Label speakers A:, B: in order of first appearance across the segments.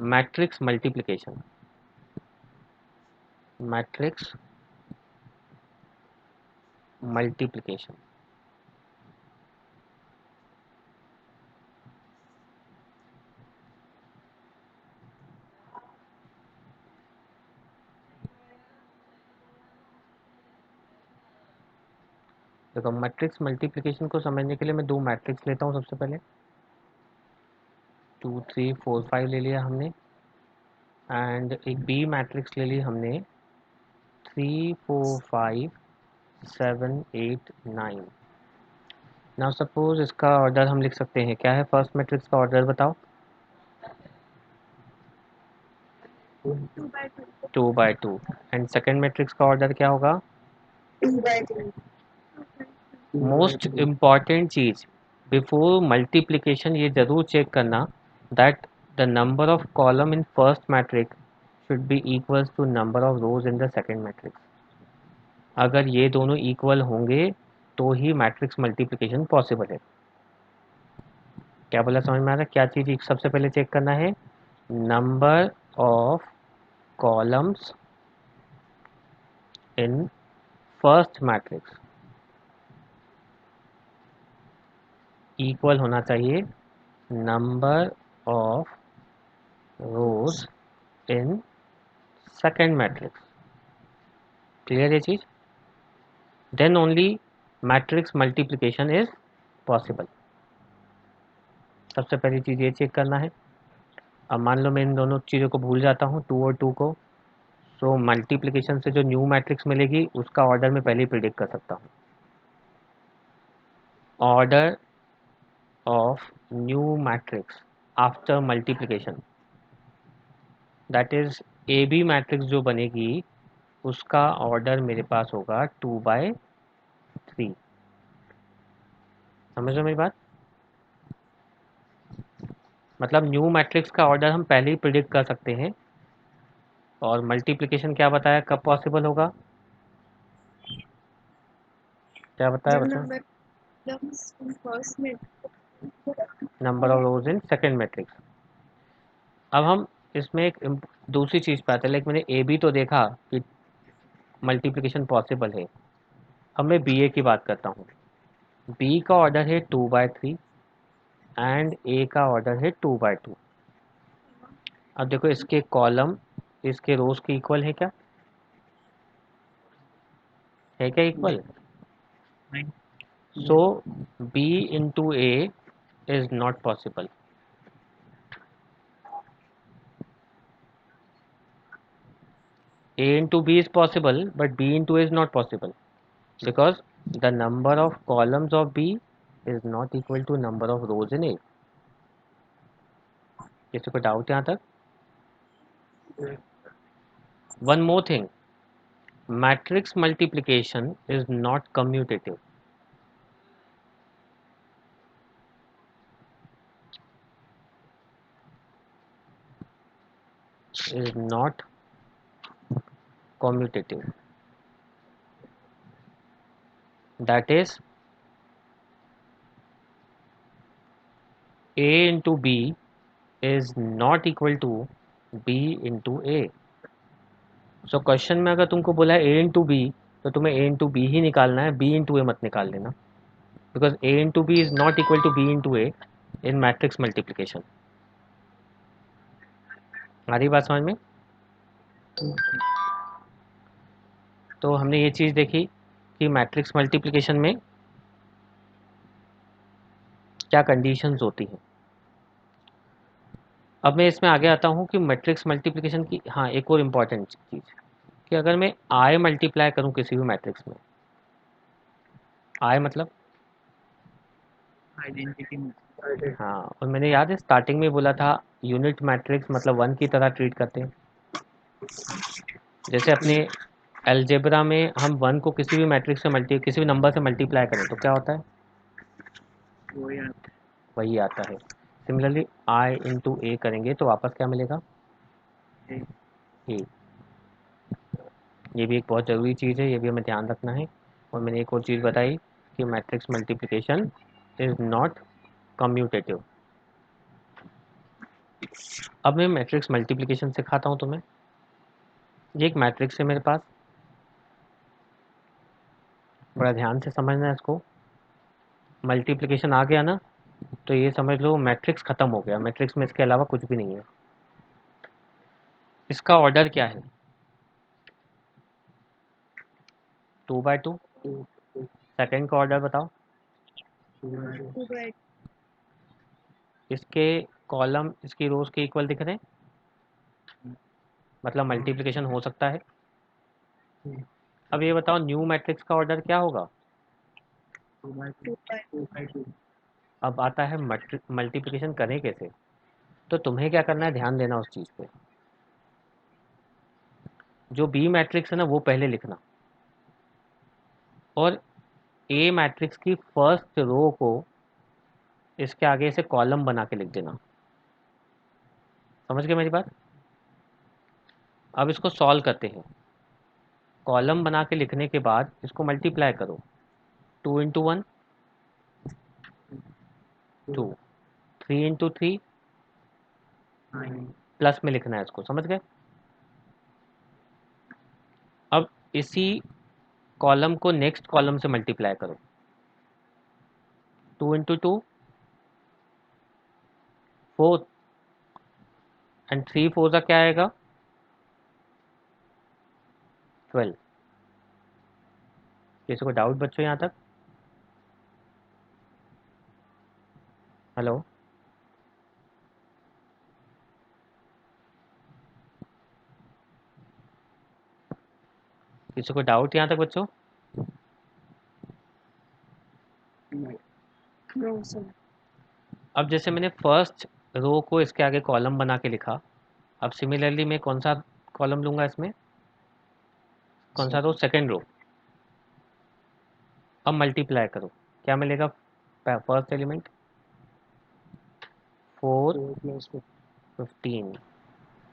A: Matrix multiplication, matrix multiplication. देखो matrix multiplication को समझने के लिए मैं दो मैट्रिक्स लेता हूँ। सबसे पहले 2 3 4 5 ले लिया हमने, एंड एक बी मैट्रिक्स ले ली हमने 3 4 5 7 8 9। नाउ सपोज इसका ऑर्डर हम लिख सकते हैं। क्या है फर्स्ट मैट्रिक्स का ऑर्डर बताओ? 2 बाय 2। एंड सेकेंड मैट्रिक्स का ऑर्डर क्या होगा?
B: 2/2।
A: मोस्ट इम्पॉर्टेंट चीज बिफोर मल्टीप्लिकेशन ये जरूर चेक करना that the number of column in first matrix should be equal to number of rows in the second matrix. अगर ये दोनों इक्वल होंगे तो ही मैट्रिक्स मल्टीप्लिकेशन पॉसिबल है। क्या बोला समझ में आ रहा है? क्या चीज सबसे पहले चेक करना है? Number of columns in first matrix equal होना चाहिए number of rows in second matrix. Clear ये चीज? Then only matrix multiplication is possible. सबसे पहली चीज ये चेक करना है। अब मान लो मैं इन दोनों चीज़ों को भूल जाता हूँ, 2 और 2 को, सो मल्टीप्लिकेशन से जो न्यू मैट्रिक्स मिलेगी उसका ऑर्डर मैं पहले ही प्रिडिक्ट कर सकता हूँ। Order of new matrix after multiplication, that is A B matrix जो बनेगी उसका ऑर्डर मेरे पास होगा 2/3। समझ रहे हो मेरी बात? मतलब न्यू मैट्रिक्स का ऑर्डर हम पहले ही प्रिडिक्ट कर सकते हैं। और मल्टीप्लिकेशन क्या बताया कब पॉसिबल होगा? क्या बताया
B: जब
A: बच्चों?
B: नंबर कॉलम्स इन फर्स्ट में
A: number of rows in second matrix. अब हम इसमें एक दूसरी चीज़ पे आते हैं। लाइक मैंने ए बी तो देखा कि मल्टीप्लिकेशन पॉसिबल है। अब मैं बी ए की बात करता हूँ। बी का ऑर्डर है 2/3 एंड ए का ऑर्डर है 2/2। अब देखो इसके कॉलम इसके रोज के इक्वल है क्या? है क्या equal? So B into A is not possible. A into B is possible, but B into A is not possible because the number of columns of B is not equal to number of rows in A. किसी को doubt यहाँ तक? One more thing, matrix multiplication is not commutative. Is not commutative. That is A into B is not equal to B into A. So question में अगर तुमको बोला है A into B तो तुम्हें A into B ही निकालना है, B into A मत निकाल लेना, because A into B is not equal to B into A in matrix multiplication. आ रही बात समझ में? तो हमने ये चीज़ देखी कि मैट्रिक्स मल्टीप्लिकेशन में क्या कंडीशंस होती हैं। अब मैं इसमें आगे आता हूँ कि मैट्रिक्स मल्टीप्लिकेशन की हाँ एक और इम्पॉर्टेंट चीज़ कि अगर मैं आई मल्टीप्लाई करूँ किसी भी मैट्रिक्स में, आई मतलब
B: आइडेंटिटी।
A: हाँ, और मैंने याद है स्टार्टिंग में बोला था यूनिट मैट्रिक्स मतलब वन की तरह ट्रीट करते हैं। जैसे अपने अलजेब्रा में हम वन को किसी भी मैट्रिक्स से किसी भी नंबर से मल्टीप्लाई करें तो क्या होता है? वही आता है। सिमिलरली आई इंटू ए करेंगे तो वापस क्या मिलेगा? ए। ये भी एक बहुत ज़रूरी चीज़ है, ये भी हमें ध्यान रखना है। और मैंने एक और चीज़ बताई कि matrix multiplication is not commutative. अब मैं मैट्रिक्स मल्टीप्लिकेशन सिखाता हूँ तुम्हें। ये एक मैट्रिक्स है मेरे पास, बड़ा ध्यान से समझना है इसको। मल्टीप्लिकेशन आ गया ना, तो ये समझ लो मैट्रिक्स खत्म हो गया। मैट्रिक्स में इसके अलावा कुछ भी नहीं है। इसका ऑर्डर क्या है? 2/2। सेकंड का ऑर्डर बताओ।
B: 2/2.
A: इसके कॉलम इसकी रोज के इक्वल दिख रहे हैं, मतलब मल्टीप्लिकेशन हो सकता है। अब ये बताओ न्यू मैट्रिक्स का ऑर्डर क्या होगा?
B: 2/2.
A: अब आता है मल्टीप्लिकेशन करें कैसे। तो तुम्हें क्या करना है, ध्यान देना उस चीज़ पे। जो बी मैट्रिक्स है ना वो पहले लिखना, और ए मैट्रिक्स की फर्स्ट रो को इसके आगे से कॉलम बना के लिख देना। समझ गए मेरी बात? अब इसको सॉल्व करते हैं। कॉलम बना के लिखने के बाद इसको मल्टीप्लाई करो। 2 × 1 2, 3 × 3 प्लस में लिखना है इसको। समझ गए? अब इसी कॉलम को नेक्स्ट कॉलम से मल्टीप्लाई करो। 2 × 2 4, एंड 3 4 क्या आएगा? 12। किसी को डाउट बच्चों यहाँ तक? हेलो? किसी को डाउट यहाँ तक बच्चों?
B: No, sir.
A: अब जैसे मैंने फर्स्ट रो को इसके आगे कॉलम बना के लिखा, अब सिमिलरली मैं कौन सा कॉलम लूँगा इसमें? कौन सा रो? Second row. अब मल्टीप्लाई करो, क्या मिलेगा? फर्स्ट एलिमेंट 4 15,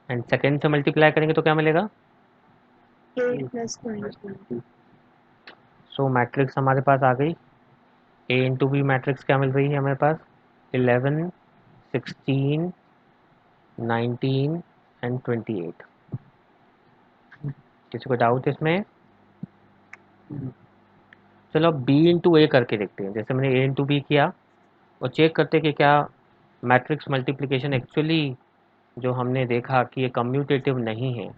A: एंड सेकेंड से मल्टीप्लाई करेंगे तो क्या मिलेगा?
B: 8 + 20.
A: सो मैट्रिक्स हमारे पास आ गई। A × B मैट्रिक्स क्या मिल रही है हमारे पास? 11 16 19 एंड 28। किसी को डाउट इसमें? चलो अब B × A करके देखते हैं। जैसे मैंने A × B किया, और चेक करते हैं कि क्या मैट्रिक्स मल्टीप्लिकेशन एक्चुअली जो हमने देखा कि ये कम्यूटेटिव नहीं है।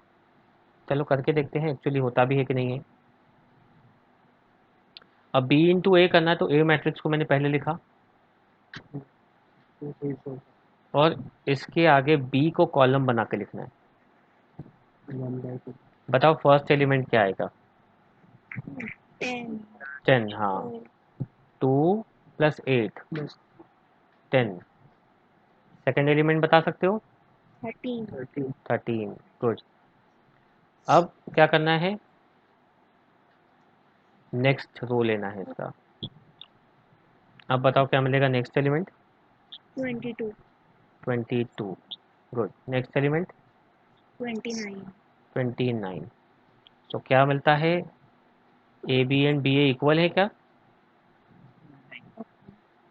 A: चलो करके देखते हैं एक्चुअली होता भी है कि नहीं है। अब B × A करना है, तो A मैट्रिक्स को मैंने पहले लिखा, और इसके आगे B को कॉलम बना के लिखना है। बताओ फर्स्ट एलिमेंट क्या आएगा?
B: 10.
A: 10। हाँ, 2 + 8 10। सेकेंड एलिमेंट बता सकते हो?
B: 13.
A: 13। गुड। अब क्या करना है, नेक्स्ट रो लेना है इसका। अब बताओ क्या मिलेगा next element?
B: 22.
A: 22। Good. Next element?
B: 29.
A: 29। तो क्या मिलता है? AB एंड BA इक्वल है क्या?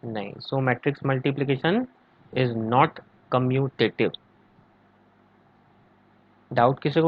A: नहीं। So matrix multiplication is not commutative. Doubt किसी को